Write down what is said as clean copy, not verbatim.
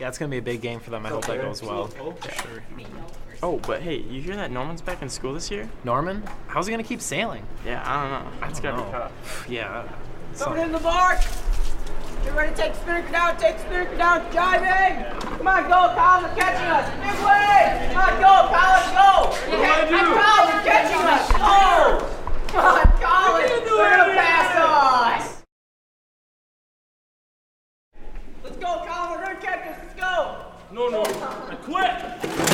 Yeah, it's going to be a big game for them. I hope that goes well. Sure. Oh, but hey, you hear that Norman's back in school this year? Norman? How's he going to keep sailing? Yeah, I don't know. It's got to be tough. Yeah. Coming in the mark! Get ready to take Spinnaker down, Gybing! Come on, go, Colin, they're catching us! Big way! Come on, go, Colin, go! Colin, they're catching us! Go! Come on, Colin! They're gonna pass us! Let's go, Colin, we're gonna catch us, let's go! No, I quit!